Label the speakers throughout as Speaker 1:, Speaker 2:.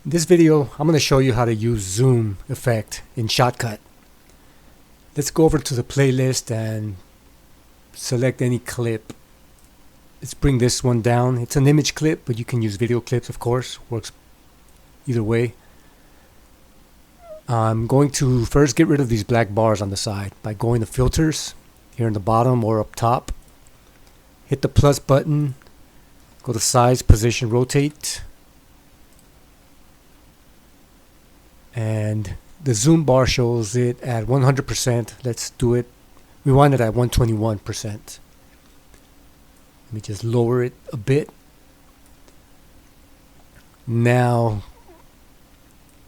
Speaker 1: In this video, I'm going to show you how to use zoom effect in Shotcut. Let's go over to the playlist and select any clip. Let's bring this one down. It's an image clip, but you can use video clips, of course. Works either way. I'm going to first get rid of these black bars on the side by going to filters here in the bottom or up top. Hit the plus button, go to size, position, rotate. And the zoom bar shows it at 100%. Let's do it. We want it at 121%. Let me just lower it a bit. Now,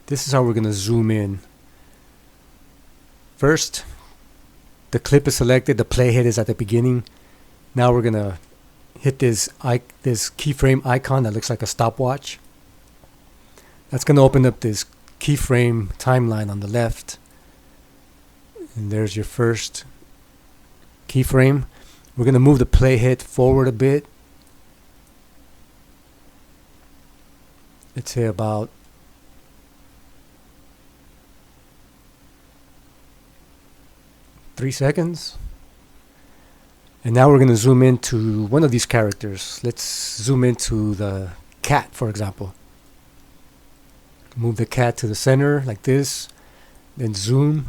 Speaker 1: this is how we're going to zoom in. First, the clip is selected. The playhead is at the beginning. Now we're going to hit this keyframe icon that looks like a stopwatch. That's going to open up this keyframe timeline on the left, and there's your first keyframe. We're going to move the playhead forward a bit. Let's say about 3 seconds. And now we're going to zoom into one of these characters. Let's zoom into the cat, for example. Move the cat to the center like this, then zoom.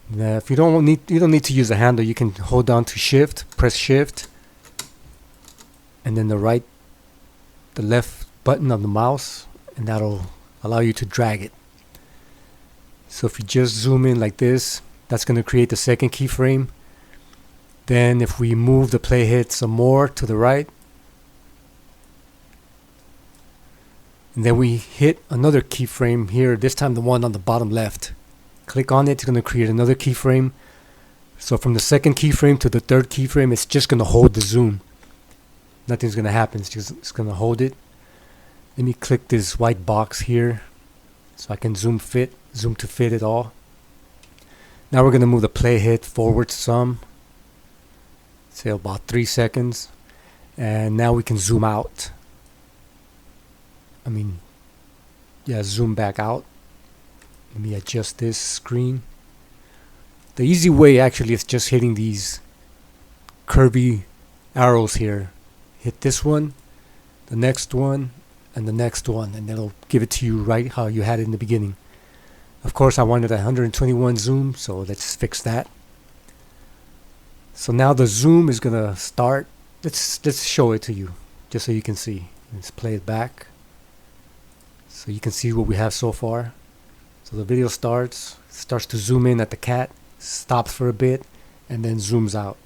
Speaker 1: Now, if you don't need to use a handle, you can hold down to shift, press shift, and then the left button of the mouse, and that'll allow you to drag it. So if you just zoom in like this, that's going to create the second keyframe. Then if we move the playhead some more to the right, and then we hit another keyframe here, this time the one on the bottom left. Click on it, it's going to create another keyframe. So from the second keyframe to the third keyframe, it's just going to hold the zoom. Nothing's going to happen, it's going to hold it. Let me click this white box here so I can zoom to fit it all. Now we're going to move the playhead forward some, say about 3 seconds. And now we can zoom out. Zoom back out. Let me adjust this screen. The easy way actually is just hitting these curvy arrows here. Hit this one, the next one, and the next one, and it'll give it to you right how you had it in the beginning. Of course, I wanted 121 zoom, so let's fix that. So now the zoom is gonna start. Let's show it to you, just so you can see. Let's play it back, so you can see what we have so far. So the video starts to zoom in at the cat, stops for a bit, and then zooms out.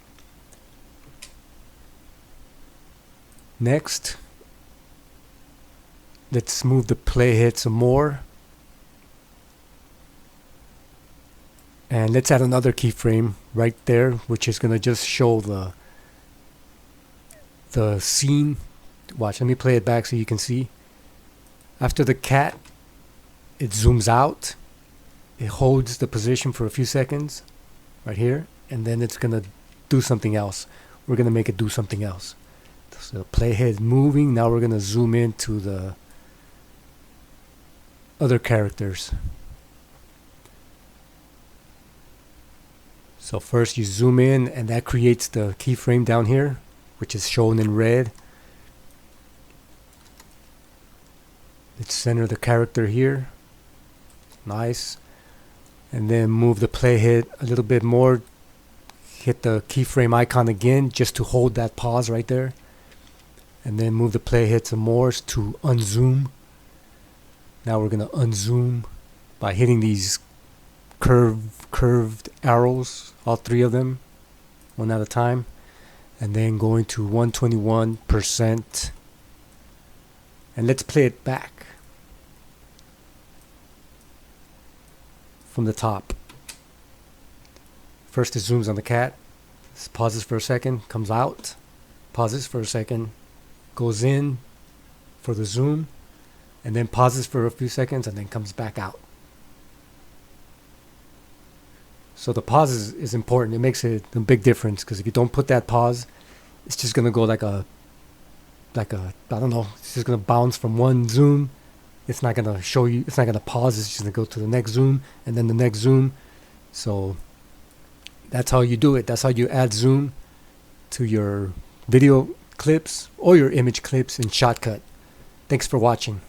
Speaker 1: Next, let's move the playhead some more. And let's add another keyframe right there, which is going to just show the scene. Watch, let me play it back so you can see. After the cat, it zooms out. It holds the position for a few seconds right here, and then it's going to do something else. We're going to make it do something else. So the playhead moving. Now we're going to zoom into the other characters. So first you zoom in, and that creates the keyframe down here, which is shown in red. Let's center the character here. Nice. And then move the playhead a little bit more. Hit the keyframe icon again just to hold that pause right there. And then move the playhead some more to unzoom. Now we're going to unzoom by hitting these curved arrows, all three of them, one at a time, and then going to 121%. And let's play it back from the top. First it zooms on the cat, pauses for a second, comes out, pauses for a second, goes in for the zoom, and then pauses for a few seconds and then comes back out. So the pause is important. It makes a big difference, because if you don't put that pause, it's just going to go like a I don't know, it's just going to bounce from one zoom it's not gonna show you, it's not gonna pause, it's just gonna go to the next zoom and then the next zoom. So that's how you do it. That's how you add zoom to your video clips or your image clips in Shotcut. Thanks for watching.